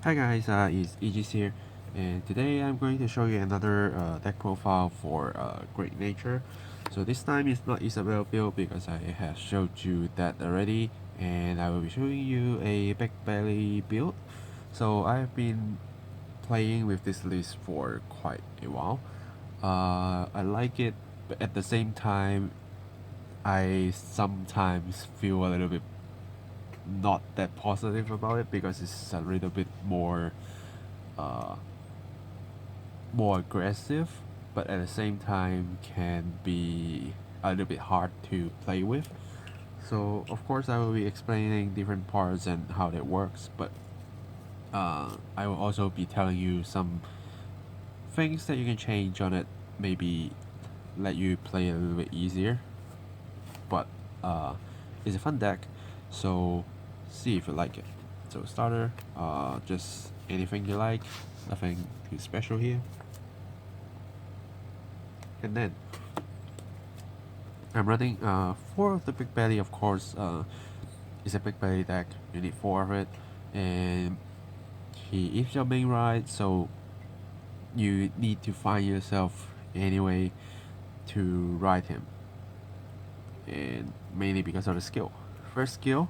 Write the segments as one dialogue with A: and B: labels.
A: Hi guys, it's Aegis here, and today I'm going to show you another deck profile for Great Nature. So this time it's not Isabel build because I have showed you that already, and I will be showing you a Bigbelly build. So I've been playing with this list for quite a while. I like it, but at the same time, I sometimes feel a little bit not that positive about it because it's a little bit uh, more aggressive, but at the same time can be a little bit hard to play with. So of course I will be explaining different parts and how that works, but I will also be telling you some things that you can change on it, maybe let you play a little bit easier. But it's a fun deck, so see if you like it. So starter, just anything you like, nothing too special here. And then I'm running 4 of the Bigbelly, of course. It's a Bigbelly deck, you need 4 of it, and he is your main ride, so you need to find yourself anyway to ride him, and mainly because of the skill. First skill,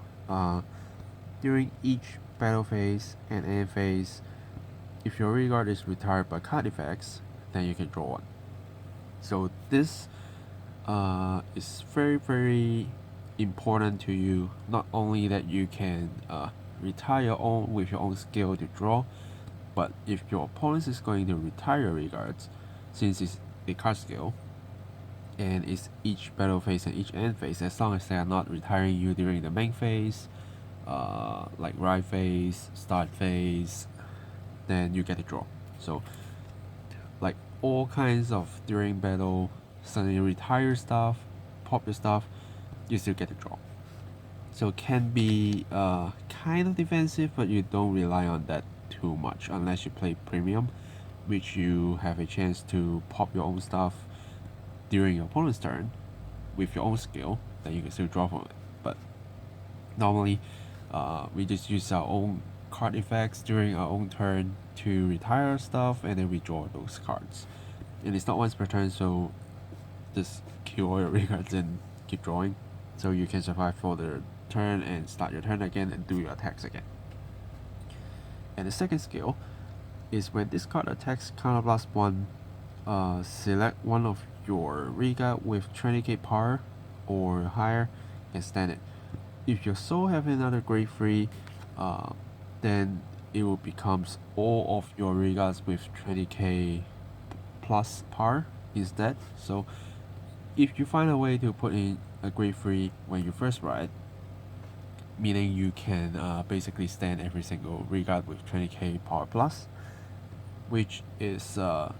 A: during each battle phase and end phase, if your rearguard is retired by card effects, then you can draw one. So this is very important to you. Not only that you can retire your own with your own skill to draw, but if your opponent is going to retire your regards, since it's a card skill, and it's each battle phase and each end phase, as long as they are not retiring you during the main phase, like ride phase, start phase, then you get to draw. So like all kinds of during battle, suddenly retire stuff, pop your stuff, you still get to draw. So it can be kind of defensive, but you don't rely on that too much unless you play premium, which you have a chance to pop your own stuff during your opponent's turn with your own skill, then you can still draw from it. But normally, we just use our own card effects during our own turn to retire our stuff, and then we draw those cards. And it's not once per turn, so just kill all your regards and keep drawing, so you can survive for the turn and start your turn again and do your attacks again. And the second skill is when this card attacks counterblast 1, select one of your reguard with 20k power or higher and stand it. If your soul have another grade 3, then it will becomes all of your regards with 20k plus power instead. So if you find a way to put in a grade 3 when you first ride, meaning you can basically stand every single regard with 20k power plus, which is a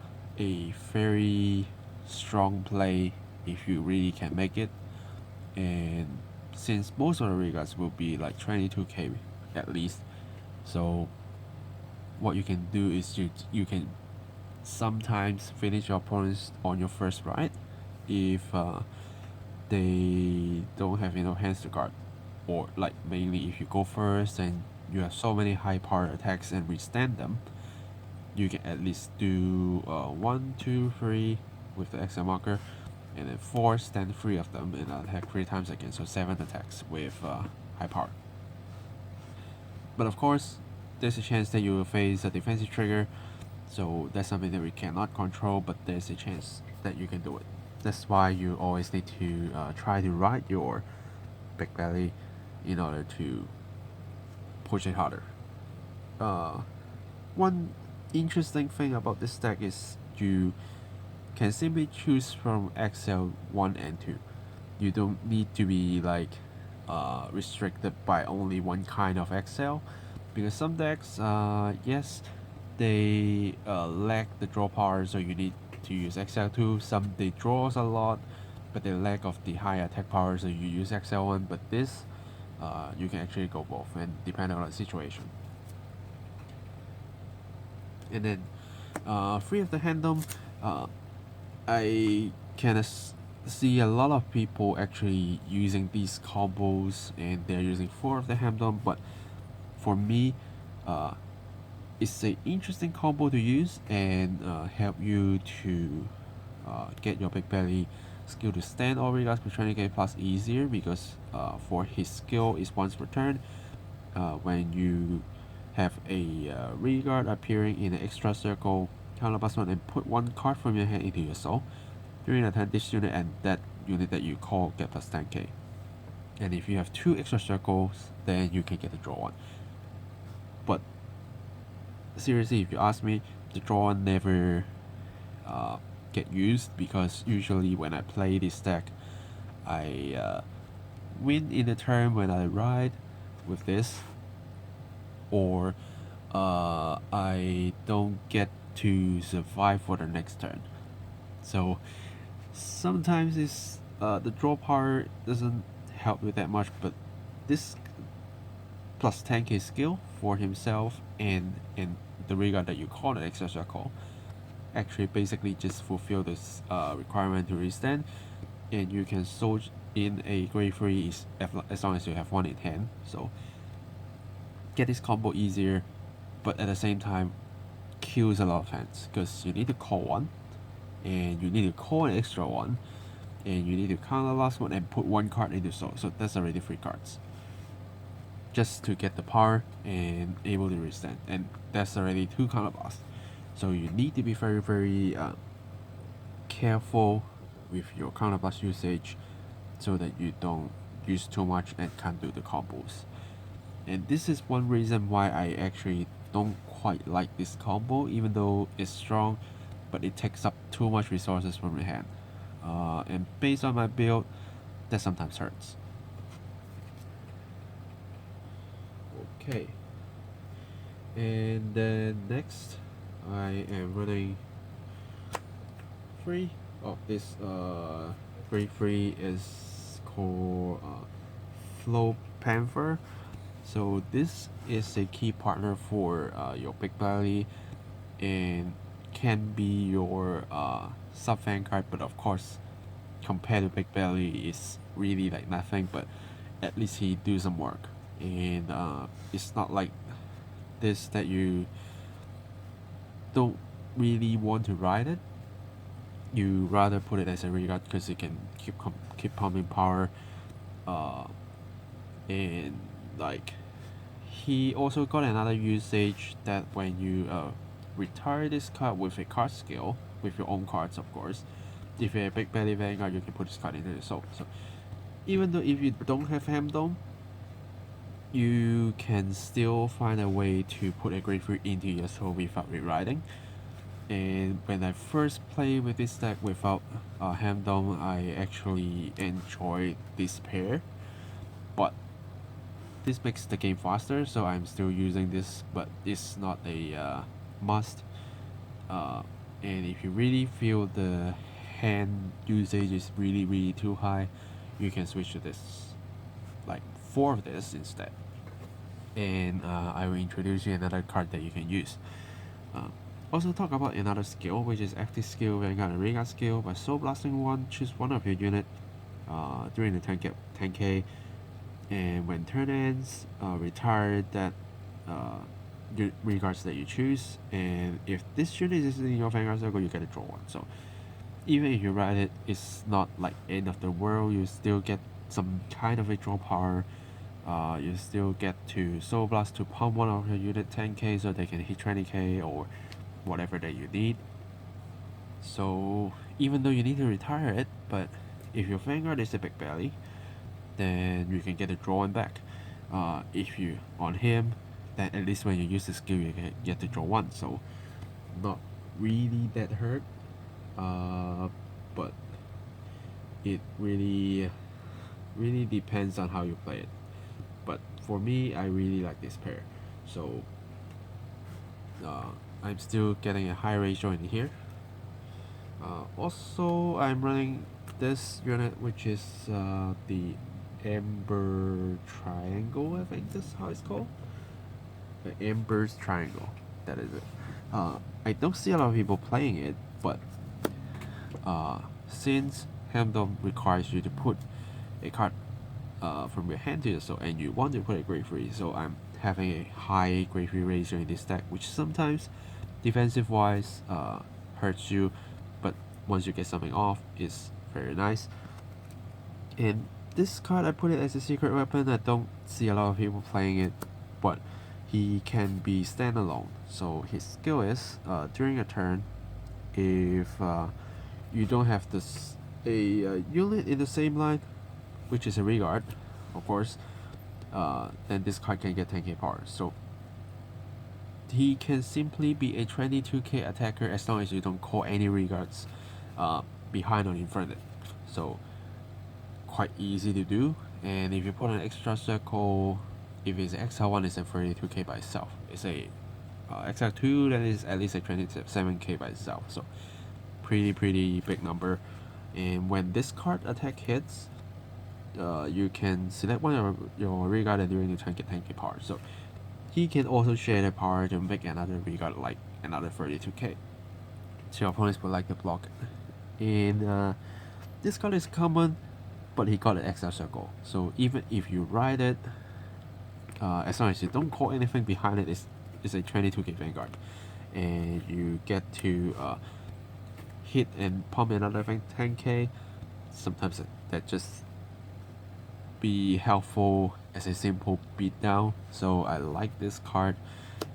A: very strong play if you really can make it. And since most of the regards will be like 22k at least, so what you can do is you can sometimes finish your opponents on your first ride if they don't have enough hands to guard, or like mainly if you go first and you have so many high power attacks and withstand them, you can at least do 1, 2, 3 with the XL marker, and then 4 stand 3 of them and attack 3 times again, so 7 attacks with high power. But of course, there's a chance that you will face a defensive trigger, so that's something that we cannot control, but there's a chance that you can do it. That's why you always need to try to ride your Bigbelly in order to push it harder. One interesting thing about this deck is you can simply choose from XL 1 and 2. You don't need to be like restricted by only one kind of XL, because some decks, yes, they lack the draw power, so you need to use XL2. Some they draws a lot, but they lack of the high attack power, so you use XL1. But this, you can actually go both, and depending on the situation. And then, free of the Handom, I can see a lot of people actually using these combos, and they're using 4 of the Handom. But for me, it's an interesting combo to use and help you to get your Bigbelly skill to stand all regards with 20k plus easier, because for his skill is once per turn. When you have a regard appearing in an extra circle, counter plus one and put one card from your hand into your soul. During the turn, this unit and that unit that you call get plus 10k. And if you have 2 extra circles, then you can get the draw one. But seriously, if you ask me, the draw one never get used, because usually when I play this deck, I win in the turn when I ride with this, or I don't get to survive for the next turn. So sometimes it's the draw power doesn't help with that much, but this plus 10k skill for himself and the regard that you call an extra circle actually basically just fulfill this requirement to restand, and you can sold in a grade 3 as long as you have one in hand. So get this combo easier, but at the same time kills a lot of hands, because you need to call one, and you need to call an extra one, and you need to counter last one and put one card into soul. So that's already 3 cards just to get the power and able to restand, and that's already 2 counter blasts. So you need to be very careful with your counter blast usage, so that you don't use too much and can't do the combos. And this is one reason why I actually don't quite like this combo, even though it's strong, but it takes up too much resources from your hand. And based on my build, that sometimes hurts. Okay. And then next, I am running 3 of this grade 3 is called Flow Panther. So this is a key partner for your Bigbelly, and can be your sub Vanguard, but of course compared to Bigbelly is really like nothing, but at least he do some work. And it's not like this that you don't really want to ride it. You rather put it as a regard, because it can keep pumping power, and like he also got another usage that when you retire this card with a card skill, with your own cards of course, if you're a Bigbelly Vanguard, you can put this card into the soul. So even though if you don't have Hamdome, you can still find a way to put a grade 3 into your soul without rewriting. And when I first played with this deck without Hamdome, I actually enjoyed this pair, but this makes the game faster, so I'm still using this, but it's not a must. And if you really feel the hand usage is really too high, you can switch to this, like 4 of this instead. And I will introduce you another card that you can use. Also talk about another skill, which is active skill, Vanguard and Regard skill. By soul blasting one, choose one of your unit during the 10k, and when turn ends, retire that regards that you choose, and if this unit is in your Vanguard circle, you get a draw one. So even if you ride it, it's not like end of the world. You still get some kind of a draw power. You still get to soul blast to pump one of your unit 10k, so they can hit 20k or whatever that you need. So even though you need to retire it, but if your Vanguard is a Bigbelly, then you can get a draw one back. If you on him, then at least when you use the skill, you can get to draw one. So not really that hurt, but it really depends on how you play it. But for me, I really like this pair, so I'm still getting a high ratio in here. Also, I'm running this unit, which is the Amber Triangle, I think that's how it's called. The Amber's Triangle, that is it. I don't see a lot of people playing it, but since Hamdome requires you to put a card from your hand to your soul, and you want to put a grade 3, so I'm having a high grade 3 ratio in this deck, which sometimes defensive wise hurts you, but once you get something off, it's very nice. And this card, I put it as a secret weapon. I don't see a lot of people playing it, but he can be standalone. So his skill is during a turn, if you don't have a unit in the same line, which is a regard, of course, then this card can get 10k power. So he can simply be a 22k attacker as long as you don't call any regards behind or in front. So quite easy to do. And if you put an extra circle, if it's XL1, it's a 32k by itself. It's a XL2, that is at least a 27k by itself. So pretty big number. And when this card attack hits, you can select one of your regard and during the turn get 10k power. So he can also share the power to make another regard like another 32k. So your opponents would like to block it. And this card is common, but he got an extra circle. So even if you ride it, as long as you don't call anything behind it, it's a 22k Vanguard. And you get to hit and pump another 10k. Sometimes that just be helpful as a simple beatdown. So I like this card.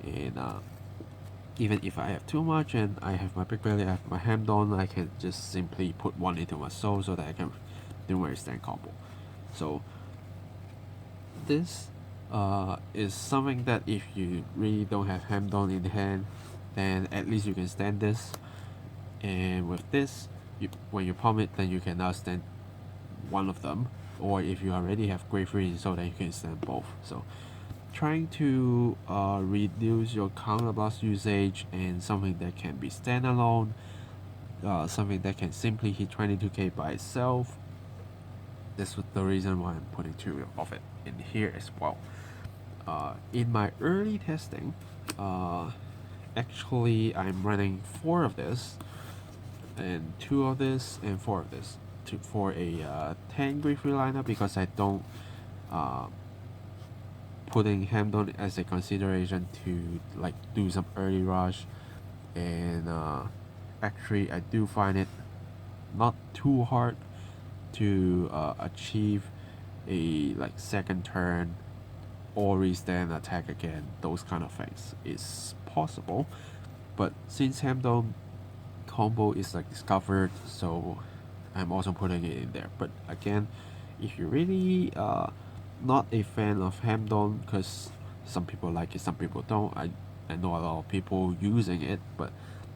A: And even if I have too much and I have my Bigbelly, I have my Hamdon, I can just simply put one into my soul so that I can do my stand combo. So this is something that if you really don't have Hamdon in hand, then at least you can stand this. And with this, when you pump it, then you can now stand one of them. Or if you already have grade 3 so then you can stand both. So trying to reduce your counterblast usage and something that can be standalone, something that can simply hit 22k by itself. This was the reason why I'm putting 2 of it in here as well. In my early testing, actually I'm running 4 of this, and 2 of this, and 4 of this for a 10 grade 3 lineup, because I don't putting Hamdon as a consideration to like do some early rush. And actually I do find it not too hard to achieve a like second turn or restand attack again. Those kind of things is possible, but since Hamdon combo is like discovered, so I'm also putting it in there. But again, if you really not a fan of Hamdon, because some people like it, some people don't. I know a lot of people using it, but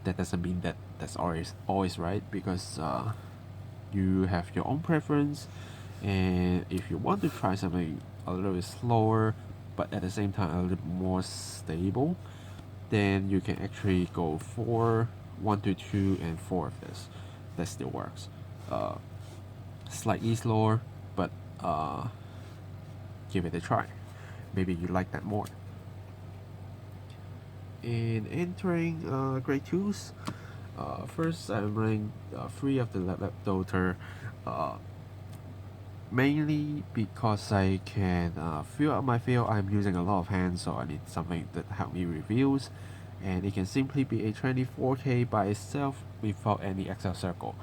A: that doesn't mean that that's always right, because you have your own preference. And if you want to try something a little bit slower but at the same time a little bit more stable, then you can actually go for 1 to 2 and 4 of this. That still works. Slightly slower, but give it a try. Maybe you like that more. In entering grade 2s, first I'm running 3 of the Leptoter, mainly because I can fill up my field. I'm using a lot of hands, so I need something that help me reveals, and it can simply be a 24k by itself without any extra circle.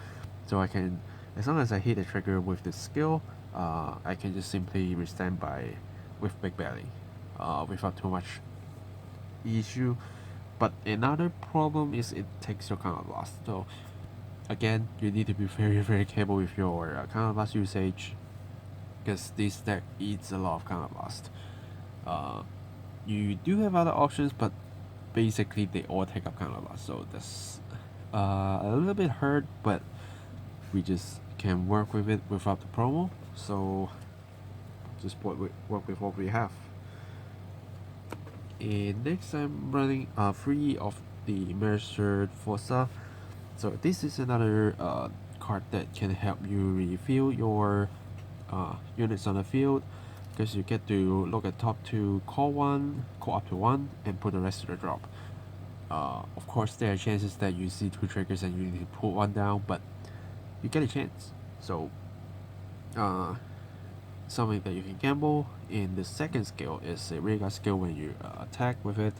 A: So I can, as long as I hit the trigger with the skill, I can just simply restand by with Bigbelly without too much issue. But another problem is it takes your counterblast. So again, you need to be very careful with your counterblast usage, because this deck eats a lot of counterblast. You do have other options, but basically they all take up counterblast, so that's a little bit hurt, but we just can work with it without the promo. So just work with what we have. And next I'm running 3 of the Mercer Forza. So this is another card that can help you refill your units on the field, because you get to look at top 2, call up to 1, and put the rest to the drop. Of course there are chances that you see 2 triggers and you need to put 1 down, but you get a chance. So something that you can gamble. And the second skill is a rearguard skill when you attack with it.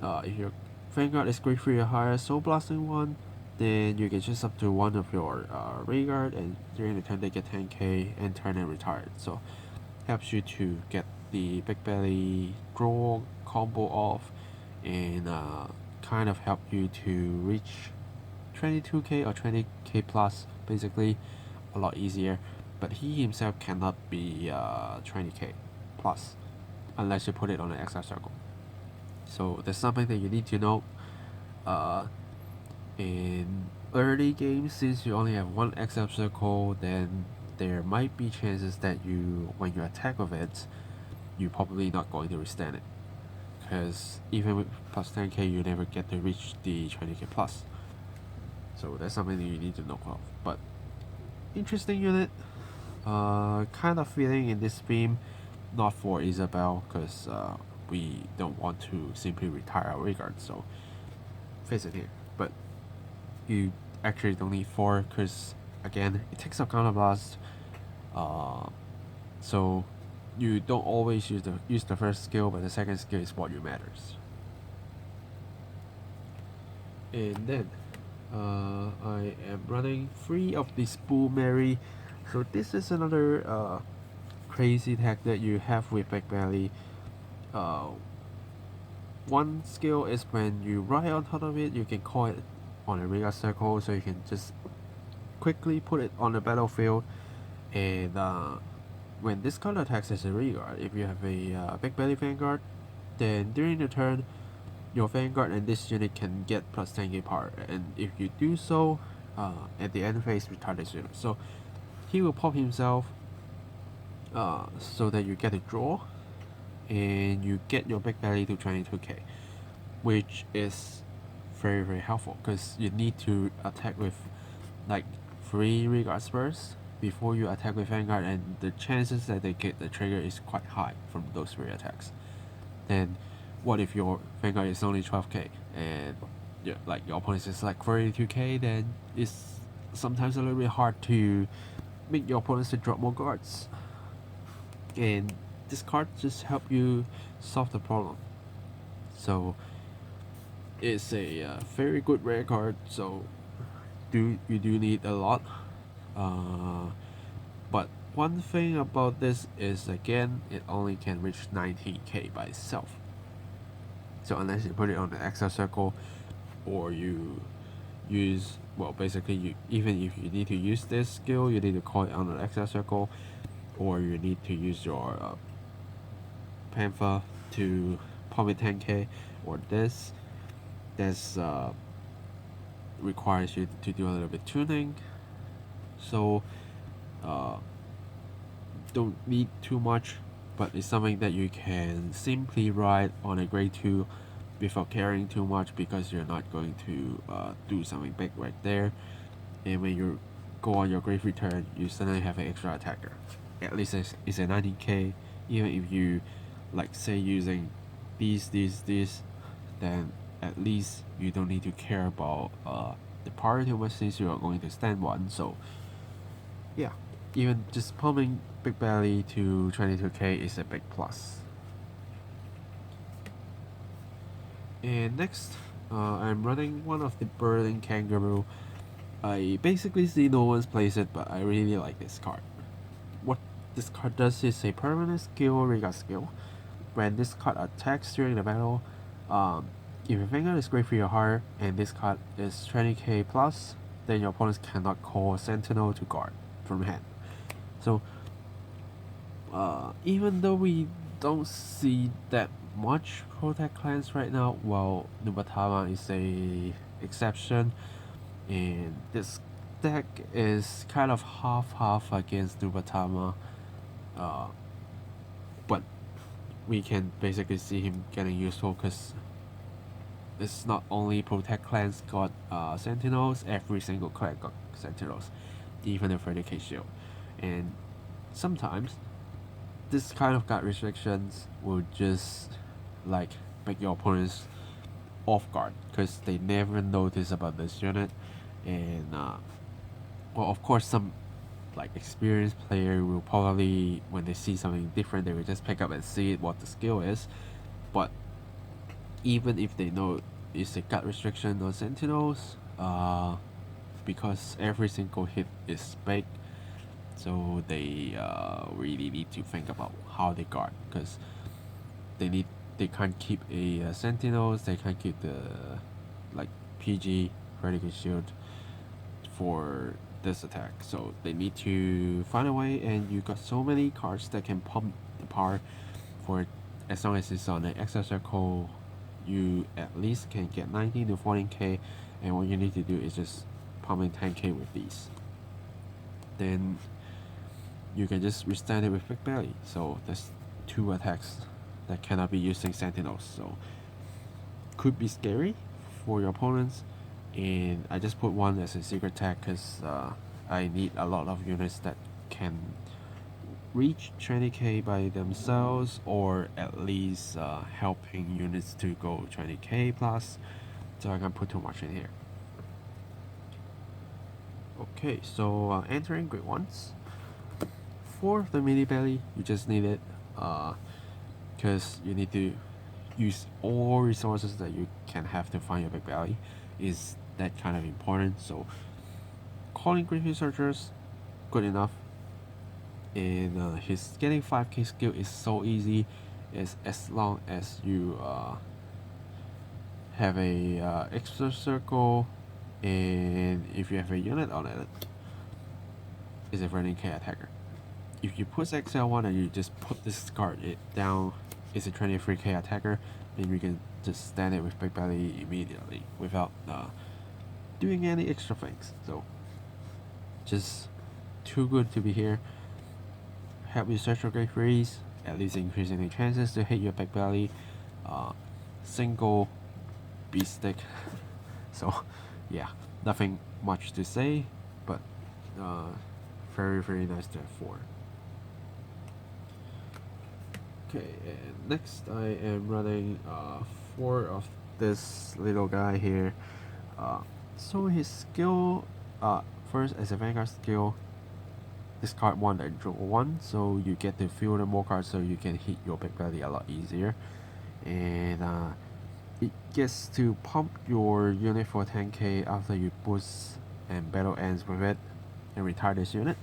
A: If your Vanguard is grade 3 or higher, Soul Blasting 1, then you can choose up to one of your rearguard, and during the turn they get 10k and turn and retire. So helps you to get the Big Belly draw combo off, and kind of help you to reach 22k or 20k plus, basically a lot easier. But he himself cannot be 20k plus unless you put it on an extra circle. So there's something that you need to know. In early games, since you only have one XL circle, then there might be chances that when you attack with it, you're probably not going to withstand it. Because even with plus 10k, you never get to reach the 20k plus. So that's something that you need to know of. But interesting unit. Kind of feeling in this beam, not for Isabel, because we don't want to simply retire our rearguard, so face it here. But you actually don't need 4, because again, it takes up counterblast, so you don't always use the first skill, but the second skill is what matters. And then I am running 3 of the Spool Mary. So this is another crazy tag that you have with Bigbelly. One skill is when you ride on top of it, you can call it on a rearguard circle, so you can just quickly put it on the battlefield. And when this card attacks as a rearguard, if you have a Bigbelly Vanguard, then during the turn, your Vanguard and this unit can get plus 10k power. And if you do so, at the end phase, retard this unit. So he will pop himself so that you get a draw, and you get your Bigbelly to 22k, which is very, very helpful, because you need to attack with like 3 rearguard spurs before you attack with Vanguard, and the chances that they get the trigger is quite high from those 3 attacks. Then what if your Vanguard is only 12k and like your opponent is like 32k, then it's sometimes a little bit hard to make your opponents to drop more guards. And this card just help you solve the problem. So it's a very good rare card, so you do need a lot. But one thing about this is, again, it only can reach 19k by itself. So unless you put it on the XL circle, or you use, well, basically even if you need to use this skill, you need to call it on the XL circle, or you need to use your Panther to pump it 10k, or this requires you to do a little bit tuning. So don't need too much, but it's something that you can simply ride on a grade 2 without caring too much, because you're not going to do something big right there. And when you go on your grade 3 turn, you suddenly have an extra attacker. At least it's a 19k. Even if you, like, say, using these, then at least you don't need to care about the power too much, since you are going to stand one. So yeah, even just pumping Bigbelly to 22k is a big plus. And next, I'm running one of the Burning Kangaroo. I basically see no one's plays it, but I really like this card. What this card does is a permanent skill, rearguard skill. When this card attacks during the battle, if your Vanguard is grade 3 or higher, and this card is 20k plus, then your opponents cannot call Sentinel to guard from hand. So even though we don't see that much Protect clans right now, well, Nubatama is a exception, and this deck is kind of half against Nubatama, but we can basically see him getting useful, because it's not only Protect clans got Sentinels, every single clan got Sentinels, even the 30k shield. And sometimes this kind of guard restrictions will just like make your opponents off guard, because they never notice about this unit. And well, of course, some like experienced player will probably, when they see something different, they will just pick up and see what the skill is. But even if they know it's a gut restriction on sentinels, because every single hit is big, so they really need to think about how they guard, because they can't keep a sentinels, they can't keep the like PG predicate shield for this attack, so they need to find a way. And you got so many cards that can pump the power for it. As long as it's on an extra circle, you at least can get 19 to 14k, and what you need to do is just pumping 10k with these. Then you can just withstand it with Bigbelly. So there's 2 attacks that cannot be using sentinels, so could be scary for your opponents. And I just put one as a secret tag because I need a lot of units that can reach 20k by themselves, or at least helping units to go 20k plus, so I can't put too much in here. Okay, so entering grade 1s. For the mini belly, you just need it because you need to use all resources that you can have to find your big belly. Is that kind of important? So calling great researchers, good enough. And his getting 5k skill is so easy, is as long as you have a extra circle, and if you have a unit on it, is a 13k attacker. If you put XL1 and you just put this card down, it's a 23k attacker, then you can just stand it with Big Belly immediately without doing any extra things. So just too good to be here. Help you search your grade 3s, at least increasing the chances to hit your Big Belly. Single beast stick. So yeah, nothing much to say, but very very nice to have 4. Okay, and next I am running 4 of this little guy here. So his skill, first as a Vanguard skill, discard 1 and draw 1, so you get to field more cards so you can hit your Big Belly a lot easier. And it gets to pump your unit for 10k after you boost and battle ends with it and retire this unit.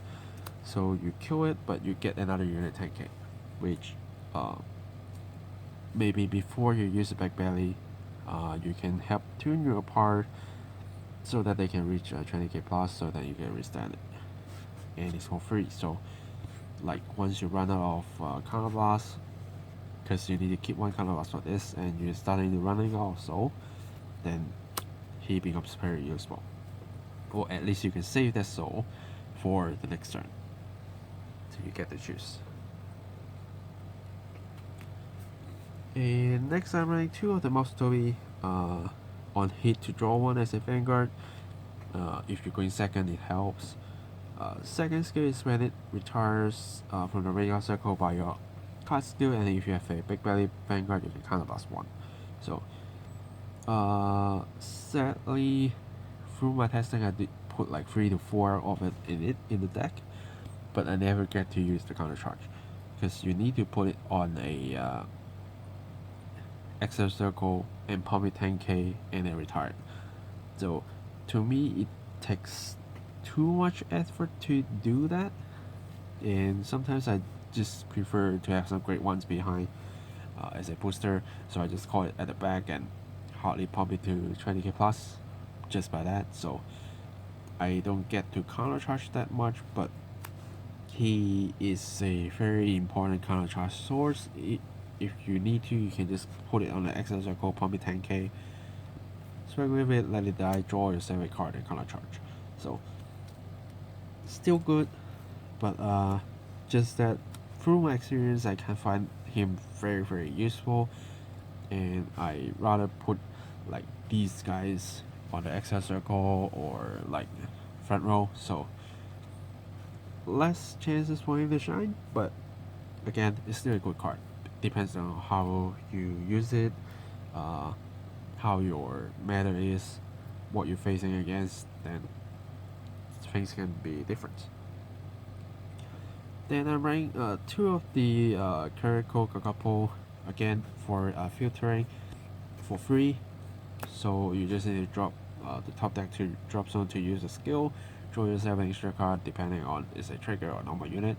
A: So you kill it, but you get another unit 10k, which maybe before you use the Big Belly, you can help tune your part so that they can reach 20k plus, so that you can restand it, and it's for free. So like once you run out of counter blast, because you need to keep 1 counter blast for this, and you're starting to running out of soul, then he becomes very useful, or at least you can save that soul for the next turn, so you get to choose. And next I'm running 2 of the Mostobi on hit to draw 1 as a Vanguard. If you're going second, it helps. Second skill is when it retires from the radar circle by your card skill, and if you have a Big Belly Vanguard, you can counter blast 1. So sadly, through my testing, I did put like 3 to 4 of it in the deck, but I never get to use the counter charge, because you need to put it on a extra circle and pump it 10k and then retire it. So to me, it takes too much effort to do that, and sometimes I just prefer to have some great ones behind as a booster, so I just call it at the back and hardly pump it to 20k plus just by that. So I don't get to counter charge that much, but he is a very important counter charge source. If you need to, you can just put it on the extra circle, pump it 10k, swing with it, let it die, draw your 7 card and counter charge. So still good, but just that through my experience, I can find him very very useful, and I rather put like these guys on the extra circle or like front row, so less chances for him to shine, but again, it's still a good card. Depends on how you use it, how your meta is, what you're facing against, then things can be different. Then I'm running two of the current Coca couple again for filtering for free. So you just need to drop the top deck to drop zone to use a skill, draw yourself an extra card depending on is a trigger or normal unit,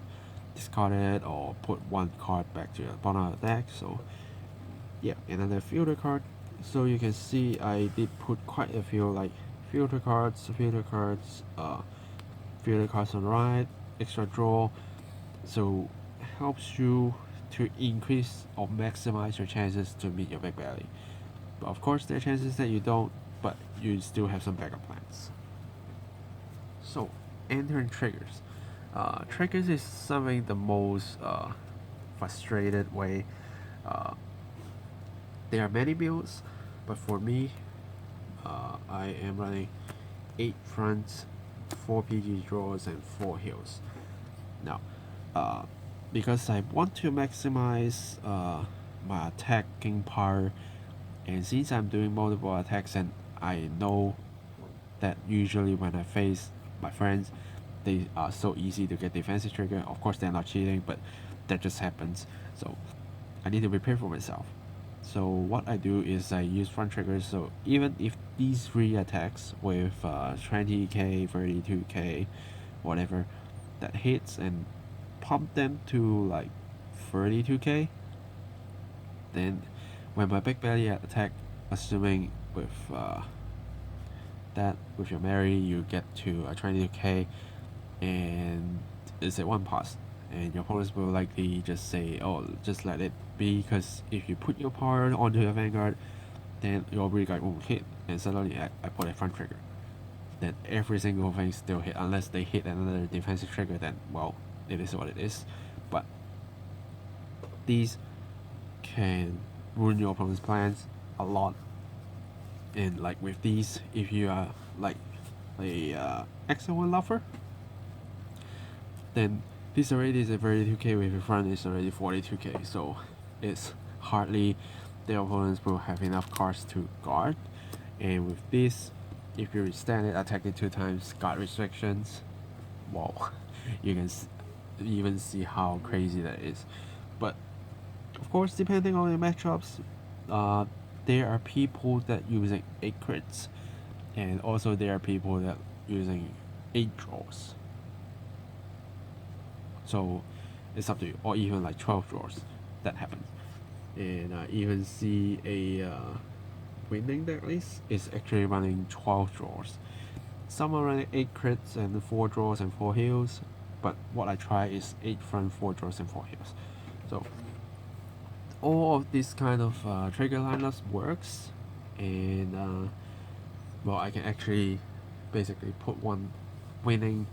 A: discard it or put one card back to your bottom of the deck. So yeah, another filter card. So you can see I did put quite a few like filter cards, filter cards on the right, extra draw. So helps you to increase or maximize your chances to meet your big belly. But of course there are chances that you don't, but you still have some backup plans. So entering triggers. Triggers is something the most frustrated way. There are many builds, but for me, I am running 8 fronts, 4 PG draws, and 4 heals. Now, because I want to maximize my attacking power, and since I'm doing multiple attacks and I know that usually when I face my friends, they are so easy to get defensive trigger. Of course they're not cheating, but that just happens. So I need to prepare for myself. So what I do is I use front triggers. So even if these 3 attacks with 20k, 32k, whatever, that hits and pump them to like 32k, then when my big belly attack, assuming with that with your Mary you get to 22k and it's a 1 pass, and your opponents will likely just say, oh, just let it be, because if you put your power onto your Vanguard, then your rear guard won't hit, and suddenly I put a front trigger, then every single thing still hit unless they hit another defensive trigger. Then well, it is what it is. But these can ruin your opponent's plans a lot. And like with these, if you are like a excellent lover, then this already is a 32k with your front is already 42k, so it's hardly the opponents will have enough cards to guard. And with this, if you stand it, attack it 2 times, guard restrictions, wow, you can even see how crazy that is. But of course, depending on your matchups, there are people that using 8 crits, and also there are people that using 8 draws. So it's up to you, or even like 12 draws. That happens. And I even see a winning deck list is actually running 12 draws. Some are running 8 crits and 4 draws and 4 heals, but what I try is 8 front, 4 draws, and 4 heals. So all of this kind of trigger lineups works, and well, I can actually basically put one winning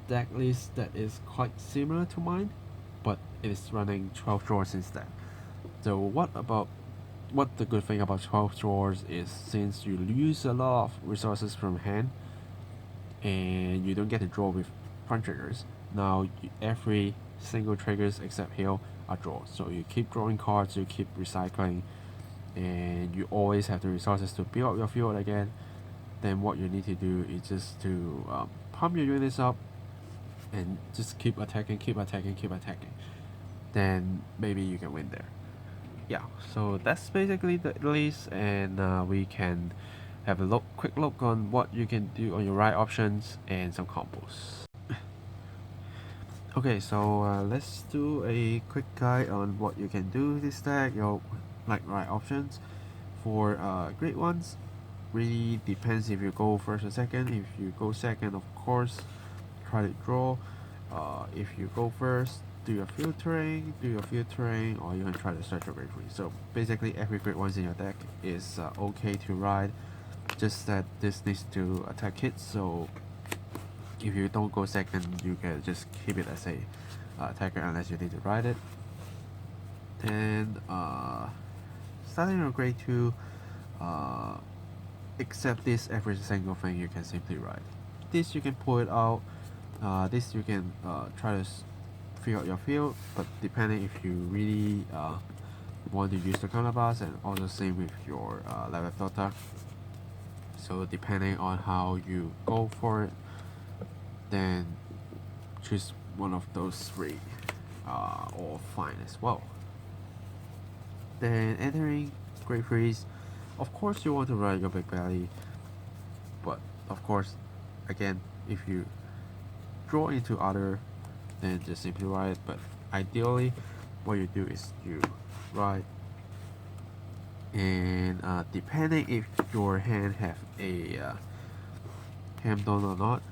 A: deck list that is quite similar to mine, but it is running 12 draws instead. So what the good thing about 12 draws is, since you lose a lot of resources from hand and you don't get to draw with front triggers, now every single triggers except heal are draws. So you keep drawing cards, you keep recycling, and you always have the resources to build up your field again. Then what you need to do is just to pump your units up and just keep attacking, then maybe you can win there. Yeah, so that's basically the list, and we can have a quick look on what you can do on your right options and some combos. Okay, so let's do a quick guide on what you can do this deck, your right options. For great ones, really depends if you go first or second. If you go second, of course, try to draw. If you go first, do your filtering, or you can try to search your grade 3. So basically every grade 1 in your deck is okay to ride, just that this needs to attack hits. So if you don't go second, you can just keep it as a attacker unless you need to ride it. And starting on grade 2, except this, every single thing you can simply ride. This you can pull it out. This you can try to figure out your field, but depending if you really want to use the counterblast, and also same with your level filter. So depending on how you go for it, then choose one of those three are all fine as well. Then entering Great Freeze, of course you want to ride your Bigbelly, but of course, again, if you draw into other, then just simply ride. But ideally, what you do is you ride, and depending if your hand have a ham done or not,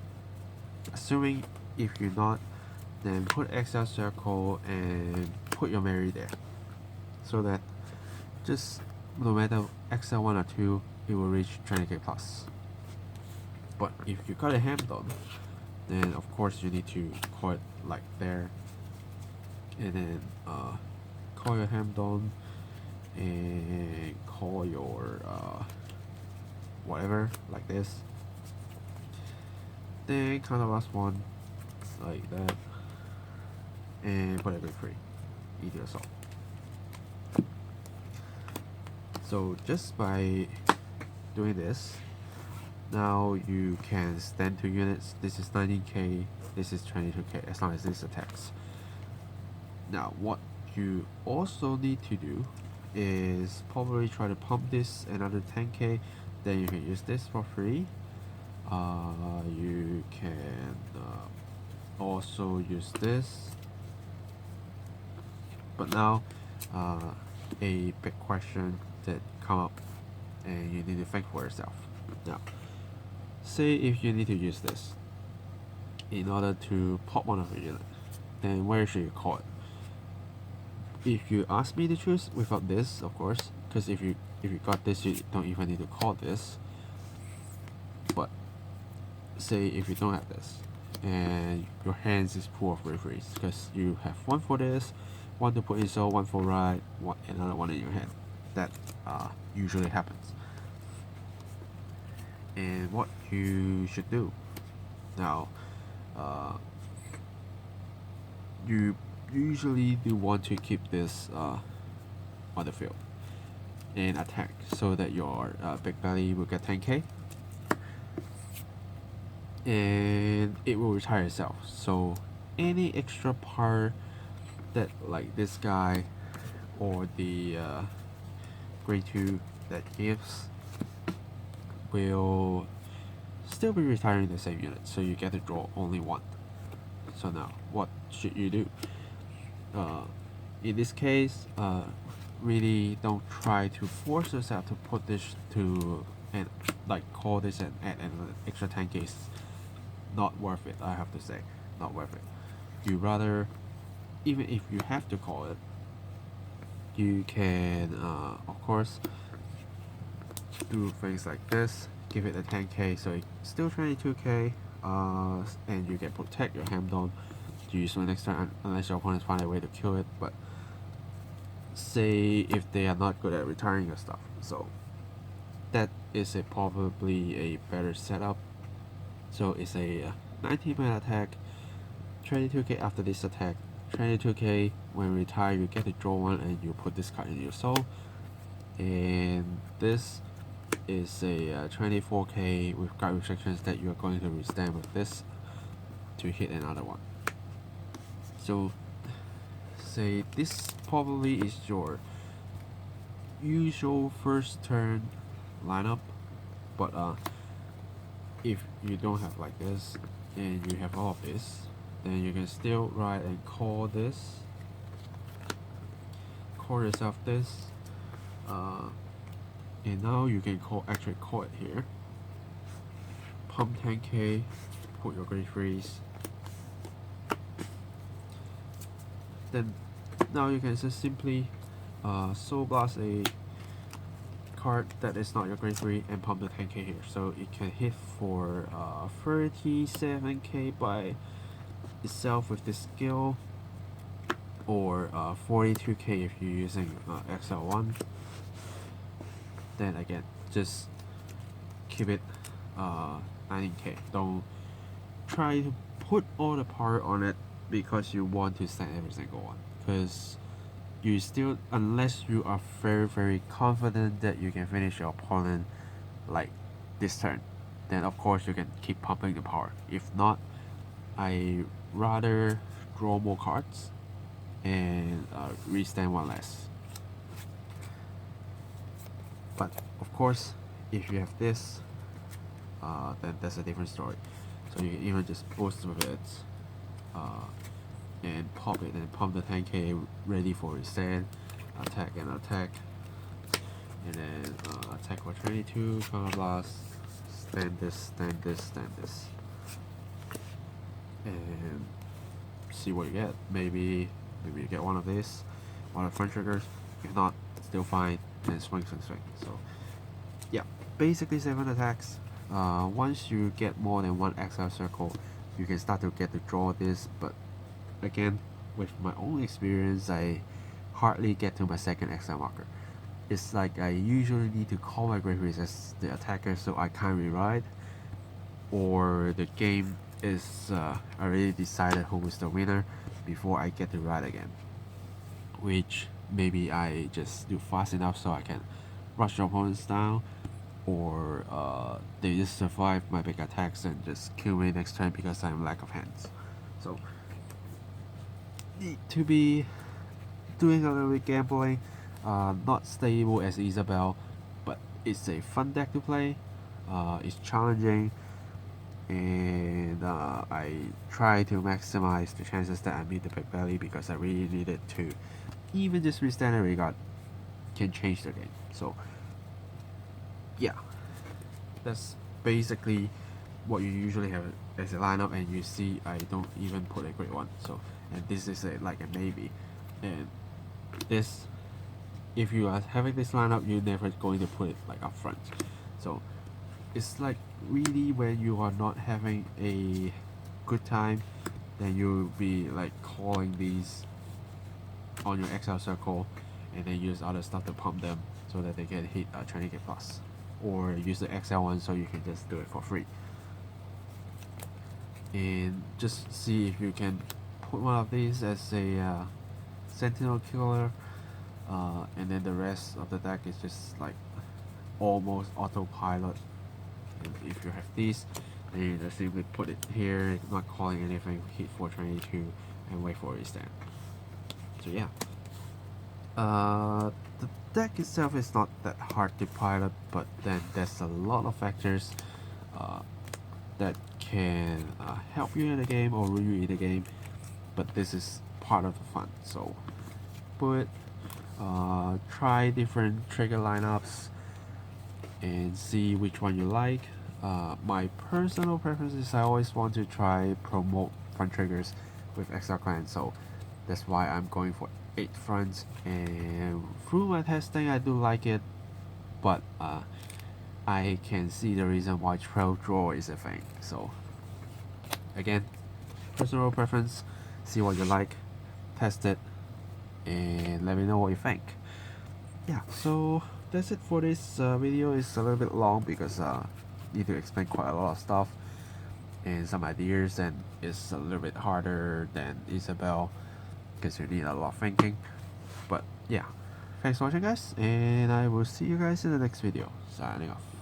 A: assuming if you're not, then put XL circle and put your Mary there, so that just no matter XL1 or 2, it will reach 20k plus. But if you got a ham done, then of course you need to call it like there, and then call your ham done and call your whatever like this, then count the last one like that, and put it big free. Easy as all. So just by doing this, now you can stand 2 units. This is 19k, this is 22k, as long as this attacks. Now what you also need to do is probably try to pump this another 10k, then you can use this for free. You can also use this. But now a big question that come up and you need to think for yourself. Now, say if you need to use this in order to pop one of your units, then where should you call it? If you ask me to choose without this, of course, because if you got this, you don't even need to call this. But say if you don't have this and your hands is full of referees, because you have one for this, one to put in soul, one for ride, another one in your hand. That usually happens. And what you should do now, you usually do want to keep this on the field and attack, so that your Bigbelly will get 10k and it will retire itself. So any extra part that, like this guy or the grade 2 that gives, will still be retiring the same unit, so you get to draw only one. So now what should you do? In this case, really don't try to force yourself to put this to and like call this and add an extra 10k. Not worth it, I have to say, not worth it. You rather, even if you have to call it, you can of course do things like this, give it a 10k, so it's still 22k, and you can protect your ham down to use it next turn unless your opponents find a way to kill it. But say if they are not good at retiring your stuff, so that is probably a better setup. So it's a 19-man attack, 22k after this attack, 22k when you retire, you get to draw one and you put this card in your soul. And this is a 24k with guard restrictions that you are going to withstand with this to hit another one. So say this probably is your usual first turn lineup, but if you don't have like this and you have all of this, then you can still ride and call this, call yourself this, and now you can actually call it here, pump 10k, put your great freeze, then now you can just simply soul blast a card that is not your grade 3 and pump the 10k here, so it can hit for 37k by itself with this skill, or 42k if you're using XL1. Then again, just keep it 19k. Don't try to put all the power on it because you want to send every single one, because you still, unless you are very confident that you can finish your opponent like this turn, then of course you can keep pumping the power. If not, I rather draw more cards and restand one less. But of course, if you have this, then that's a different story. So you can even just boost the vids and pop it and pump the 10k ready for restand, attack and attack, and then attack for 22, counter blast, stand this, stand this, stand this, and see what you get. Maybe you get one of these, one of the front triggers. If not, still fine. And swing. So yeah, basically 7 attacks. Once you get more than one exile circle, you can start to get to draw this, but again, with my own experience, I hardly get to my second exile marker. It's like I usually need to call my Grave as the attacker so I can't rewrite, or the game is already decided who is the winner before I get to ride again, which maybe I just do fast enough so I can rush the opponents down, or they just survive my big attacks and just kill me next turn because I'm lack of hands. So need to be doing a little bit gambling. Not stable as Isabel, but it's a fun deck to play. It's challenging, and I try to maximize the chances that I meet the Bigbelly because I really needed to. Even just restand and regard can change the game. So yeah, that's basically what you usually have as a lineup, and you see I don't even put a great one. So, and this is like a maybe, and this, if you are having this lineup, you're never going to put it like up front. So it's like really when you are not having a good time, then you'll be like calling these on your exile circle and then use other stuff to pump them so that they can hit 20k plus, or use the XL one so you can just do it for free. And just see if you can put one of these as a sentinel killer, and then the rest of the deck is just like almost autopilot. And if you have these, then you just simply put it here, not calling anything, hit for 22 and wait for a stand. So yeah, the deck itself is not that hard to pilot, but then there's a lot of factors that can help you in the game or ruin you in the game, but this is part of the fun. So try different trigger lineups and see which one you like. My personal preference is I always want to try promote front triggers with XL Clan, so that's why I'm going for 8 fronts, and through my testing I do like it, but I can see the reason why 12 draw is a thing. So again, personal preference, see what you like, test it, and let me know what you think. Yeah, so that's it for this video. It's a little bit long because need to explain quite a lot of stuff and some ideas, and it's a little bit harder than Isabel because you need a lot of thinking. But yeah, thanks for watching guys, and I will see you guys in the next video. Signing off.